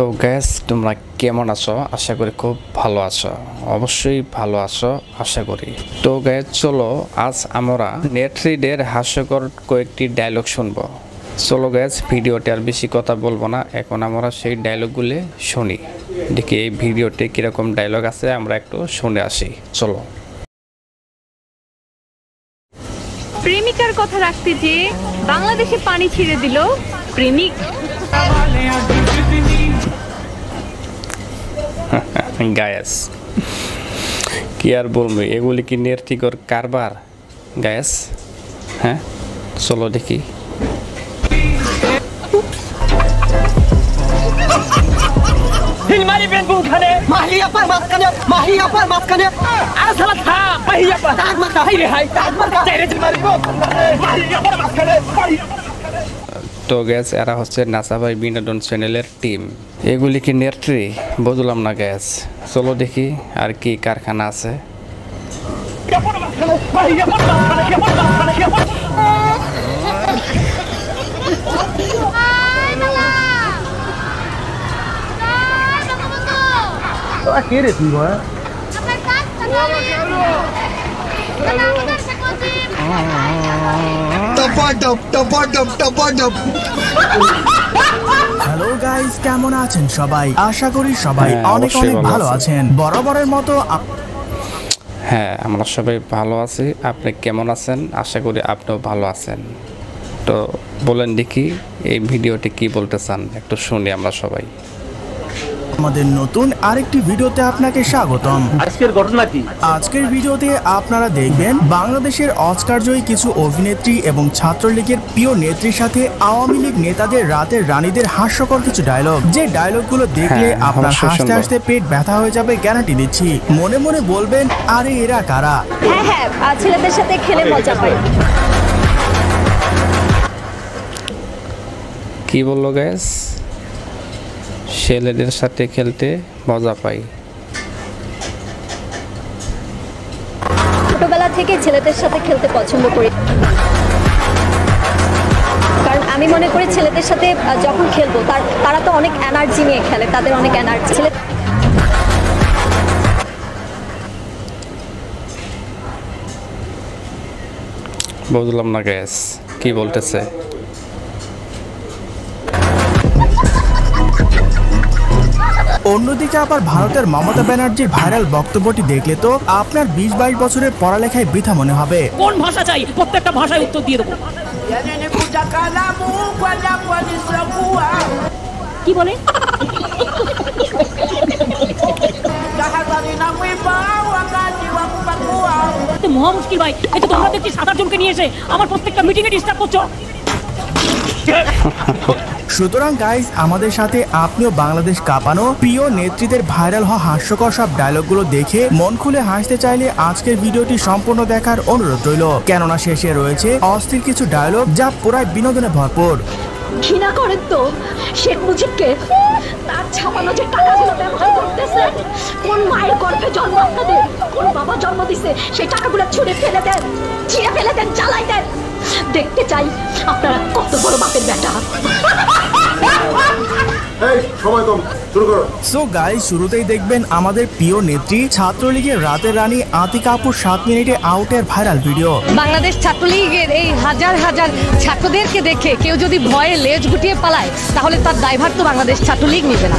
So gas তোমরা কেমন আছো? আশা করি খুব ভালো আছো, অবশ্যই ভালো আছো আশা করি। তো গ্যাস চলো আজ আমরা নেট্রিডের হাস্যকর কয়েকটি ডায়লগ শুনবো। চলো গ্যাস ভিডিওতে আর বেশি কথা বলবো না, এখন আমরা সেই ডায়লগগুলো শুনি। দেখি এই ভিডিওতে কীরকম ডায়লগ আছে আমরা একটু শুনে আসি। চলো। প্রেমিকার কথা রাখতে যে বাংলাদেশে পানি ছিঁড়ে দিল প্রেমিক। গায়াস কি আর বলবো, এগুলি কি নেট্রিকর কারবার গায়াস? হ্যাঁ চলো দেখি। তো গ্যাস এরা হচ্ছে নাসাভাই বিনোদন চ্যানেলের টিম। এগুলি কি নেট্রি? বুঝলাম না গ্যাস। চলো দেখি আর কি কারখানা আছে। হ্যালো গাইস, কেমন আছেন সবাই? আশা করি সবাই অনেক অনেক ভালো আছেন। বরাবরের মতো হ্যাঁ আমরা সবাই ভালো আছি। আপনি কেমন আছেন? আশা করি আপনিও ভালো আছেন। তো বলেন দেখি এই ভিডিওটি কি বলতে চান, একটু শুনি আমরা সবাই। আমাদের নতুন আরেকটি ভিডিওতে আপনাকে স্বাগতম। আজকের ঘটনা কি? আজকের ভিডিওতে আপনারা দেখবেন বাংলাদেশের অস্কারজয়ী কিছু অভিনেত্রী এবং ছাত্রলীগের প্রিয় নেত্রীর সাথে আওয়ামী লীগ নেতাদের রাতের রানীদের হাস্যকর কিছু ডায়লগ, যে ডায়লগগুলো দেখলে আপনার হাসতে হাসতে পেট ব্যথা হয়ে যাবে, গ্যারান্টি দিচ্ছি। মনে মনে বলবেন আরে এরা কারা? হ্যাঁ হ্যাঁ, ছেলেদের সাথে খেলে মজা পাই। কি বললো গ্যাস? ছেলেদের সাথে খেলতে মজা পাই। ছোটবেলা থেকে ছেলেদের সাথে খেলতে পছন্দ করি, কারণ আমি মনে করি ছেলেদের সাথে যখন খেলবো তারা তো অনেক এনার্জি নিয়ে খেলে, তাদের অনেক এনার্জি। বুঝলাম না গ্যাস কি বলতেছে। অন্যদিকে আবার ভারতের মমতা ব্যানার্জির ভাইরাল বক্তব্যটি দেখলে তো আপনার 20-22 বছরের পড়ালেখায় বৃথা মনে হবে। কোন ভাষা চাই প্রত্যেকটা ভাষায় উত্তর দিয়ে দেবো। কি বলে? মহা মুশকিল ভাই, এই তো তোমরা দেখছি 7-8 জনকে নিয়ে এসে আমার প্রত্যেকটা মিটিং এ ডিস্টার্ব করছো। সুতরাং গাইস, আমাদের সাথে আপনিও বাংলাদেশ কাঁপানো প্রিয় নেত্রীদের ভাইরাল হওয়া হাস্যকর সব ডায়লগগুলো দেখে মন খুলে হাসতে চাইলে আজকের ভিডিওটি সম্পূর্ণ দেখার অনুরোধ রইল, কেননা শেষে রয়েছে অস্থির কিছু ডায়লগ যা পুরাই বিনোদনে ভরপুর। ঘৃণা করেন তো শেখ মুজিবকে? তার ছাপানো যে টাকাগুলো ব্যবহার করতেছে, কোন মায়ের গর্ভে জন্ম আপনাদের, কোন বাবা জন্ম দিছে, সেই টাকাগুলো ছুঁড়ে ফেলে দেন, ছিঁড়ে ফেলে দেন, জ্বালাই দেন। দেখতে চাই আপনারা কত বড় বাপের বেটা। সো গাইস, শুরুতেই দেখবেন আমাদের প্রিয় নেত্রী ছাত্রলীগের রাতের রানী আতিকা আপুর 7 মিনিটে আউটের ভাইরাল ভিডিও। বাংলাদেশ ছাত্রলীগের এই হাজার হাজার ছাত্রদেরকে দেখে কেউ যদি ভয়ে লেজ গুটিয়ে পালায়, তাহলে তার দায়ভার তো বাংলাদেশ ছাত্রলীগ নেবে না।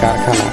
কারখানা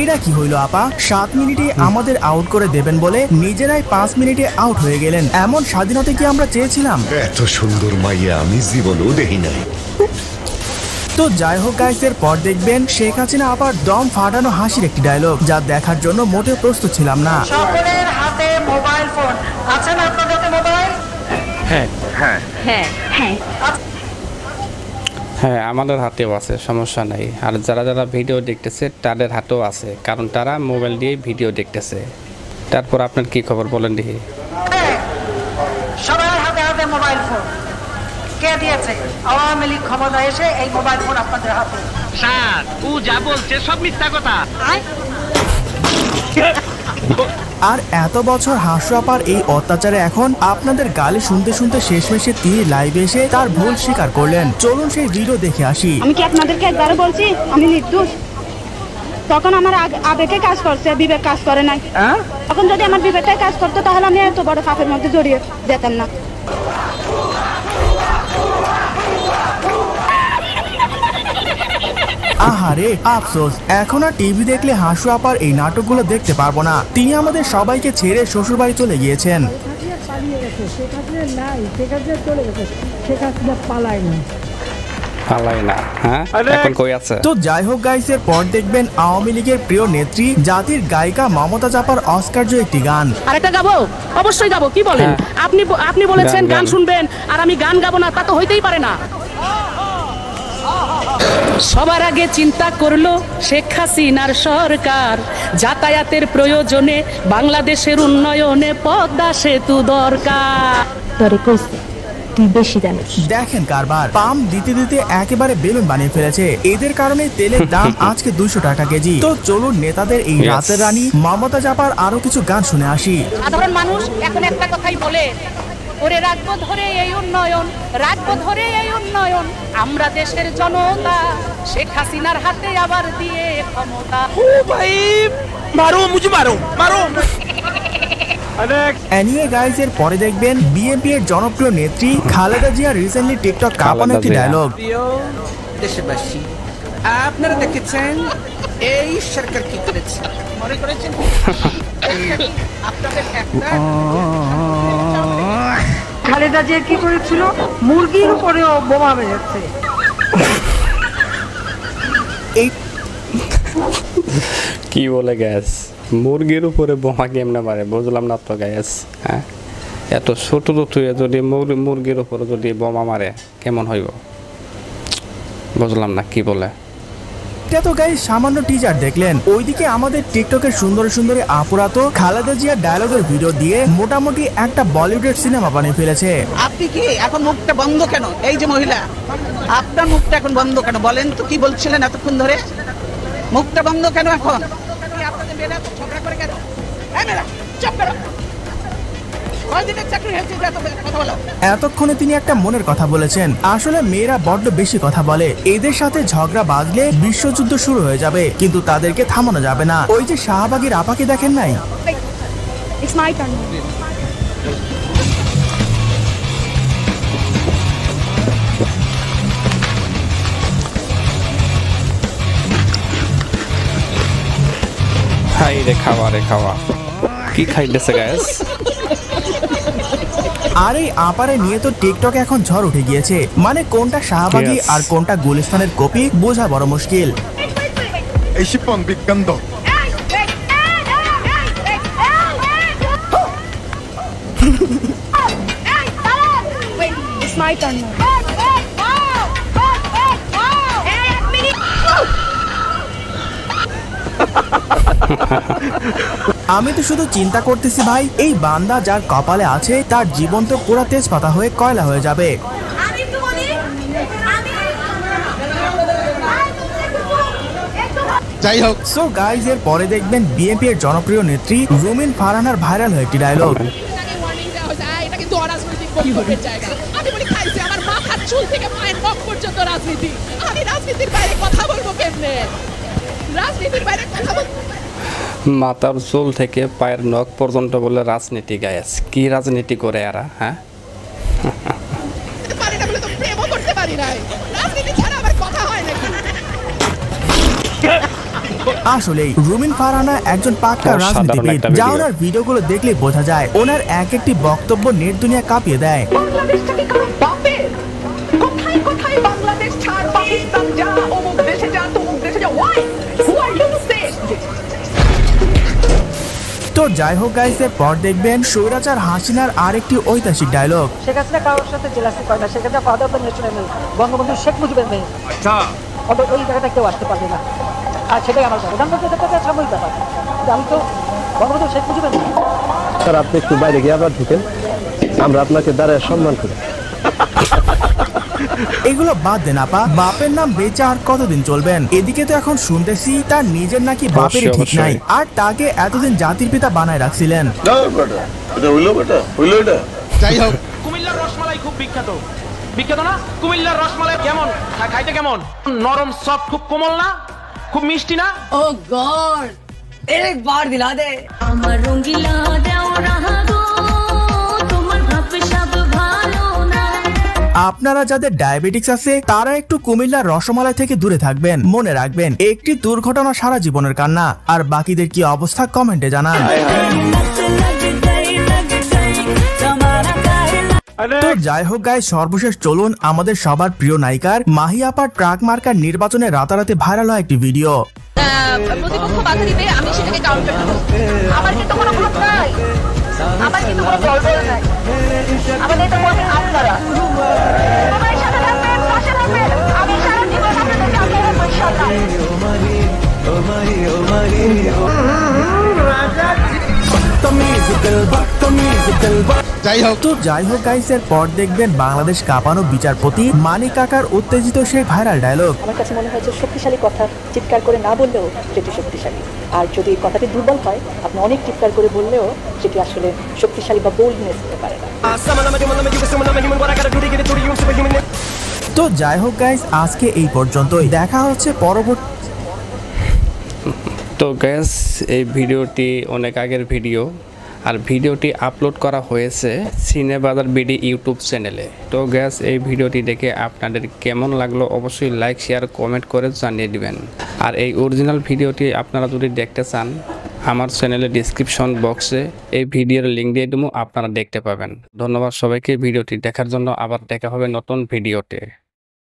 এটা কি হইল আপা? 7 মিনিটে আমাদের আউট করে দেবেন বলে নিজেরাই 5 মিনিটে আউট হয়ে গেলেন। এমন স্বাধীনতা কি আমরা চেয়েছিলাম? এত সুন্দর মাইয়া আমি জীবনেও দেখি নাই। তো যাই হোক গাইস, এর পর দেখবেন শেখ হাসিনা আবার দম ফাটানো হাসির একটি ডায়লগ, যা দেখার জন্য মোটেও প্রস্তুত ছিলাম না। সকলের হাতে মোবাইল ফোন আছে না? আপনাদের হাতে মোবাইল? হ্যাঁ হ্যাঁ হ্যাঁ, হ্যাঁ আমাদের হাতেও আছে, সমস্যা নেই। আর যারা যারা ভিডিও দেখতেছে তাদের হাতেও আছে, কারণ তারা মোবাইল দিয়ে ভিডিও দেখতেছে। তারপর আপনার কি খবর বলেন দেখি। সবার হাতে হাতে মোবাইল ফোন কে দিয়েছে? আওয়ামী লীগ ক্ষমতায় এসে এই মোবাইল ফোন আপনাদের হাতে। স্যার ও যা বলছে সব মিথ্যা কথা। আর এত বছর হাসু আপার এই অত্যাচারে এখন আপনাদের গালি শুনতে শুনতে শেষমেশে তিনি লাইভে এসে তার ভুল স্বীকার করলেন। চলুন সেই ভিডিও দেখে আসি। আমি কি আপনাদেরকে একবারও বলছি আমি নির্দোষ? তখন আমার আবেগে কাজ করছে, বিবেক কাজ করে নাই। তখন যদি আমার বিবেকটাই কাজ করতো তাহলে আমি এত বড় পাপের মধ্যে জড়িয়ে যেতাম না। আহারে আফসোস, এখন আর টিভি দেখলে হাসু আপার এই নাটকগুলো দেখতে পারবো না। তিনি আমাদের সবাইকে ছেড়ে শ্বশুর বাড়ি চলে গিয়েছেন। তো যাই হোক গাইস, এর পর দেখবেন আওয়ামী লীগের প্রিয় নেত্রী জাতির গায়িকা মমতা জাপার অস্কারজয়ী একটি গান। আরেকটা গাবো, অবশ্যই গাবো, কি বলেন? আপনি বলেছেন গান শুনবেন আর আমি গান গাবো না, তা তো হইতেই পারে না। সবার আগে চিন্তা করলো শেখ হাসিনার সরকার, যাতায়াতের প্রয়োজনে বাংলাদেশের উন্নয়নে পদ্মা সেতু দরকার। দেখেন কারবার, পাম দিতে দিতে একেবারে বেলুন বানিয়ে ফেলেছে। এদের কারণে তেলের দাম আজকে 200 টাকা কেজি। তো চলুন নেতাদের এই রাতের রানী মমতা জাপার আরো কিছু গান শুনে আসি। সাধারণ মানুষ এখন একটা কথাই বলে, ওরে রাখবো ধরে এই উন্নয়ন, রাখবো ধরে এই উন্নয়ন, আমরা দেশের জনতা শেখ হাসিনার হাতে আবার দিয়ে ক্ষমতা। ও ভাই মারো, মুঝে মারো মারো। এনিওয়ে গাইস, এর পরে দেখবেন বিএনপি এর জনপ্রিয় নেত্রী খালেদা জিয়া রিসেন্টলি টিকটক কাঁপানো একটি ডায়লগ। প্রিয় দেশবাসী, আপনারা দেখেছেন এই সরকার কি করেছে, মনে করেছেন আপনাদের একটা খালেদা জিয়া কি করেছিল? মুরগির উপরেও বোমা মেরেছে। কি বলে গ্যাস, মুরগির উপরে বোমা কেমনে মারে বুঝলাম না তো গ্যাস। হ্যাঁ, এত ছোট তুই যদি মুরগির উপরে যদি বোমা মারে কেমন হইব বুঝলাম না কি বলে। এটা তো গাইস সামান্য টিজার দেখলেন। ওইদিকে আমাদের টিকটকের সুন্দর সুন্দরী আপুরা তো খালেদা জিয়ার ডায়লগের ভিডিও দিয়ে মোটামুটি একটা বলিউডের সিনেমা বানিয়ে ফেলেছে। আপনি কি এখন মুখটা বন্ধ কেন? এই যে মহিলা, আপনার মুখটা এখন বন্ধ কেন বলেন তো? কি বলছিলেন এতক্ষণ ধরে? মুখটা বন্ধ কেন এখন? আপনাদের মেয়েরা তো ঝগড়া করে কেন? এই মেয়েরা চুপ করো। কয়দিনের চাকরি হয়েছে যে এত কথা বলো? এতক্ষণে তিনি একটা মনের কথা বলেছেন। আসলে মেয়েরা বড্ড বেশি কথা বলে, এদের সাথে ঝগড়া বাঁধলে বিশ্বযুদ্ধ শুরু হয়ে যাবে, কিন্তু তাদেরকে থামানো যাবে না। ওই যে শাহবাগীর আপাকে দেখেন নাই? It's my turn. হাই রে খাওয়া রে খাওয়া, কি খাইতেছে গ্যাস। আর এই আপারে নিয়ে তো টিকটকে এখন ঝড় উঠে গিয়েছে। মানে কোনটা শাহবাগী আর কোনটা গুলিস্তানের কপি বোঝা বড় মুশকিল। এই শিপন বিজ্ঞান It's my turn now. আমি তো শুধু চিন্তা করতেছি ভাই, এই বান্দা যার কপালে আছে তার জীবন তো পুরা তেজপাতা হয়ে কয়লা হয়ে যাবে। যাই হোক, সো গাইজ, এর পরে দেখবেন বিএনপি এর জনপ্রিয় নেত্রী রুমিন ফারহানার ভাইরাল হয়ে একটি ডায়লগ। এটা কিন্তু অরাজনৈতিক বক্তব্যের জায়গা। আমি বলি খাইছে আমার মাথার চুল থেকে পায়ের নখ পর্যন্ত রাজনীতি। আমি রাজনীতির বাইরে কথা বলবো কেমনে? রাজনীতির বাইরে কথা বলবো? মাথার চুল থেকে পায়ের নখ পর্যন্ত বলে রাজনীতি গায়েস, কি রাজনীতি করে এরা? হ্যাঁ, পারি না বলে তো প্রেমও করতে পারি না। রাজনীতি ছাড়া আবার কথা হয় নাকি? আসলে রুমিন ফারহানা একজন পাক্কা রাজনীতিবিদ, যা ওনার ভিডিওগুলো দেখলে বোঝা যায়। ওনার এক একটি বক্তব্য নেট দুনিয়া কাঁপিয়ে দেয়। বাংলাদেশটাকে কারো বাপের? কোথায় কোথায় বাংলাদেশ ছাড়, পাকিস্তান যা, অমুক দেশে যা, তমুক দেশে যা। Why? Who are you to say? তো যাই হোক গাইস, এর পর দেখবেন স্বৈরাচার হাসিনার আরেকটি ঐতিহাসিক ডায়লগ। শেখ হাসিনা কারোর সাথে জেলাসি করে না। Sheikh Hasina father of the নেশনের মেয়ে, বঙ্গবন্ধু শেখ মুজিবের মেয়ে। আচ্ছা, ওই জায়গাটা কেউ আসতে পারবে না। আর সেটাই আমার প্রধানমন্ত্রী সাময়িক ব্যাপার। আমি তো বঙ্গবন্ধু শেখ মুজিবের মেয়ে। স্যার, আপনি একটু বাইরে গিয়ে আবার ঢুকেন, আমরা আপনাকে দাঁড়ায় সম্মান করি। এগুলো বাদ দেন আপা, বাপের নাম বেচে আর কতদিন চলবেন? এদিকে তো এখন শুনতেছি তার নিজের নাকি বাপেরই ঠিক নাই, আর তাকে এতদিন জাতির পিতা বানায় রাখছিলেন। যাই হোক, কুমিল্লার রসমালাই খুব বিখ্যাত, বিখ্যাত না? কুমিল্লার রসমালাই কেমন খাইতে? কেমন নরম সফট, খুব কোমল না, খুব মিষ্টি না? ও গড, एक बार दिला दे। আমার রঙ্গিলা দেও রাহা গো, তোমার ভাব সব ভালো না। আপনারা যাদের ডায়াবেটিক্স আছে তারা একটু কুমিল্লার রসমালাই থেকে দূরে থাকবেন। মনে রাখবেন, একটি দুর্ঘটনা সারা জীবনের কান্না। আর বাকিদের কি অবস্থা কমেন্টে জানান। তো যাই হোক গাইস, সর্বশেষ চলুন আমাদের সবার প্রিয় নায়িকার মাহি আপার ট্রাক মার্কার নির্বাচনে রাতারাতি ভাইরাল হয় একটি ভিডিও। প্রতিপক্ষ বাধা দিবে, আমি সেটাকে কাউন্টার করব। আমার কিন্তু কোনো ভোট নাই, আমার কিন্তু কোনো দলবল নাই, আমাদের এটা করবেন আপনারা। সবাই সাথে থাকবেন, পাশে থাকবেন, আমি সারা জীবন আপনাদেরকে আগে রাখবো ইনশাআল্লাহ। যাই হোক গাইস, এর পর দেখবেন বাংলাদেশ কাঁপানো বিচারপতি মানিক কাকার উত্তেজিত সেই ভাইরাল ডায়লগ। আমার কাছে মনে হয় যে শক্তিশালী কথা চিৎকার করে না বললেও সেটি শক্তিশালী, আর যদি কথাটি দুর্বল হয় আপনি অনেক চিৎকার করে বললেও সেটি আসলে শক্তিশালী বা বোল্ডনেস হতে পারে না। তো যাই হোক গাইস, আজকে এই পর্যন্তই, দেখা হচ্ছে পরবর্তী। তো গ্যাস, এই ভিডিওটি অনেক আগের ভিডিও, আর ভিডিওটি আপলোড করা হয়েছে সিনেবাজার বিডি ইউটিউব চ্যানেলে। তো গ্যাস, এই ভিডিওটি দেখে আপনাদের কেমন লাগলো অবশ্যই লাইক শেয়ার কমেন্ট করে জানিয়ে দিবেন। আর এই অরিজিনাল ভিডিওটি আপনারা যদি দেখতে চান, আমার চ্যানেলের ডিসক্রিপশন বক্সে এই ভিডিওর লিঙ্ক দিয়ে দেবো, আপনারা দেখতে পাবেন। ধন্যবাদ সবাইকে ভিডিওটি দেখার জন্য। আবার দেখা হবে নতুন ভিডিওতে।